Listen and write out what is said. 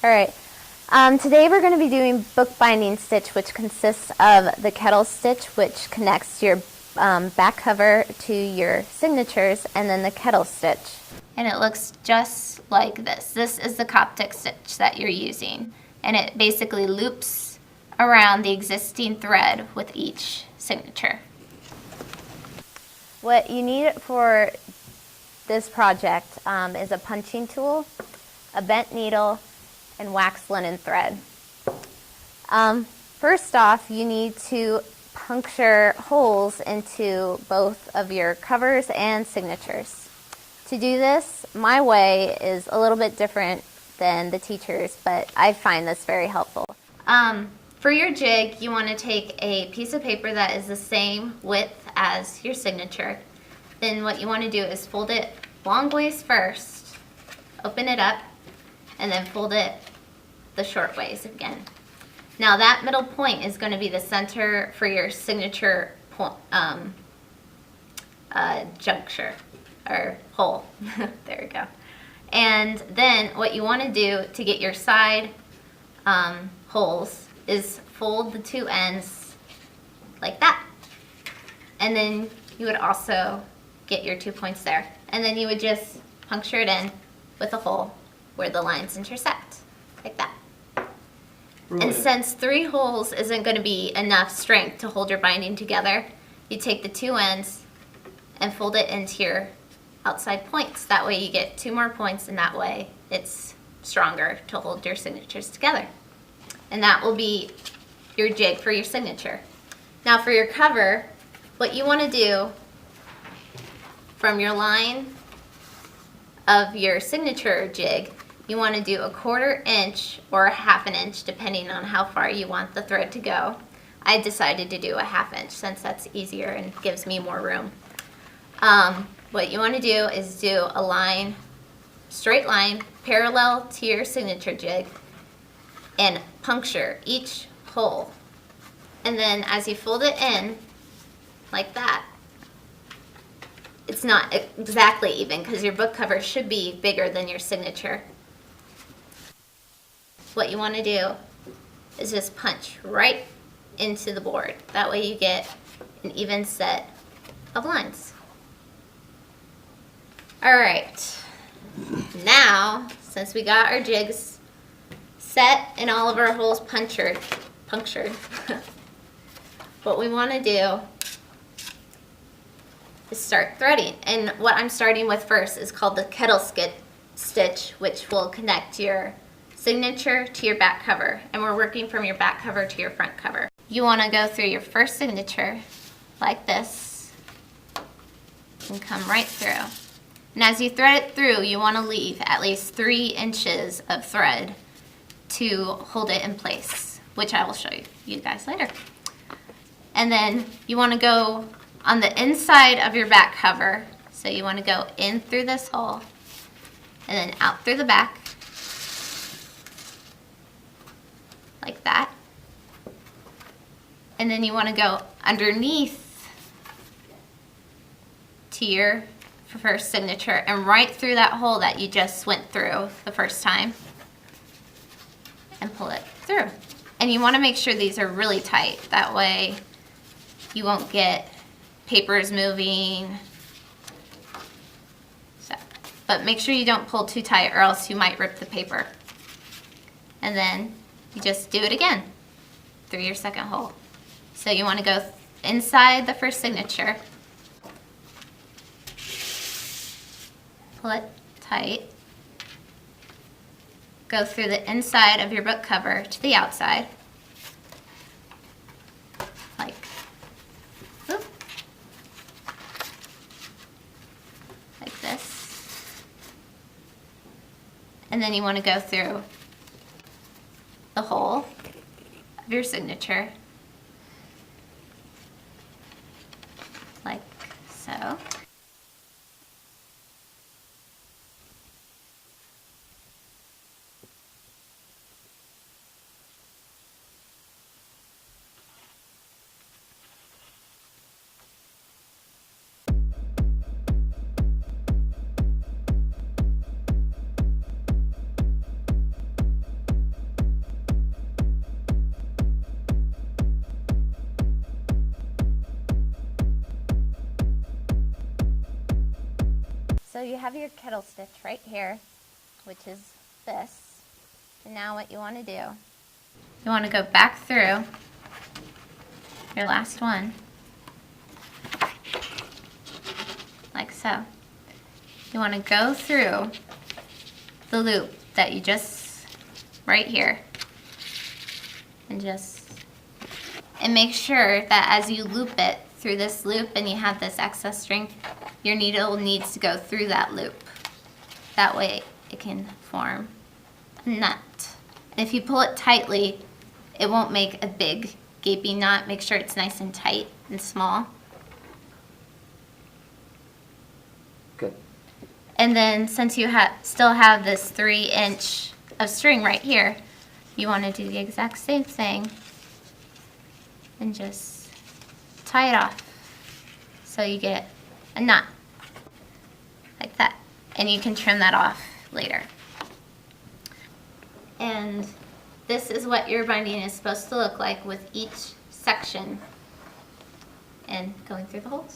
All right. Today we're going to be doing bookbinding stitch, which consists of the kettle stitch, which connects your back cover to your signatures, and then the kettle stitch. And it looks just like this. This is the Coptic stitch that you're using, and it basically loops around the existing thread with each signature. What you need for this project is a punching tool, a bent needle, and waxed linen thread. First off, you need to puncture holes into both of your covers and signatures. To do this, my way is a little bit different than the teacher's, but I find this very helpful. For your jig, you want to take a piece of paper that is the same width as your signature. Then what you want to do is fold it long ways first, open it up, and then fold it the short ways again. Now that middle point is going to be the center for your signature juncture or hole. There we go. And then what you want to do to get your side holes is fold the two ends like that. And then you would also get your 2 points there. And then you would just puncture it in with a hole where the lines intersect, like that. Right. And since 3 holes isn't going to be enough strength to hold your binding together, you take the 2 ends and fold it into your outside points. That way you get 2 more points, and that way it's stronger to hold your signatures together. And that will be your jig for your signature. Now for your cover, what you want to do from your line of your signature jig, you want to do a 1/4 inch or a 1/2 inch, depending on how far you want the thread to go. I decided to do a 1/2 inch since that's easier and gives me more room. What you want to do is do a line, straight line, parallel to your signature jig, and puncture each hole. And then as you fold it in, like that, it's not exactly even because your book cover should be bigger than your signature. What you want to do is just punch right into the board. That way you get an even set of lines. Alright, now since we got our jigs set and all of our holes punctured, what we want to do is start threading. And what I'm starting with first is called the kettle stitch, which will connect your signature to your back cover. And we're working from your back cover to your front cover. You want to go through your first signature like this and come right through. And as you thread it through, you want to leave at least 3 inches of thread to hold it in place, which I will show you guys later. And then you want to go on the inside of your back cover. So you want to go in through this hole and then out through the back, like that. And then you want to go underneath to your first signature and right through that hole that you just went through the first time and pull it through. And you want to make sure these are really tight. That way you won't get papers moving. So, but make sure you don't pull too tight or else you might rip the paper. And then you just do it again through your second hole. So you want to go inside the first signature, pull it tight, go through the inside of your book cover to the outside, like, whoop, like this. And then you want to go through the hole of your signature, like so. so you have your kettle stitch right here, which is this. And now what you want to do, you want to go back through your last one, like so. You want to go through the loop that you just, right here, and make sure that as you loop it through this loop and you have this excess string, your needle needs to go through that loop. That way it can form a nut. And if you pull it tightly, it won't make a big gaping knot. Make sure it's nice and tight and small. Good. And then since you still have this 3-inch of string right here, you want to do the exact same thing and just tie it off so you get a knot like that. And you can trim that off later. And this is what your binding is supposed to look like with each section and going through the holes.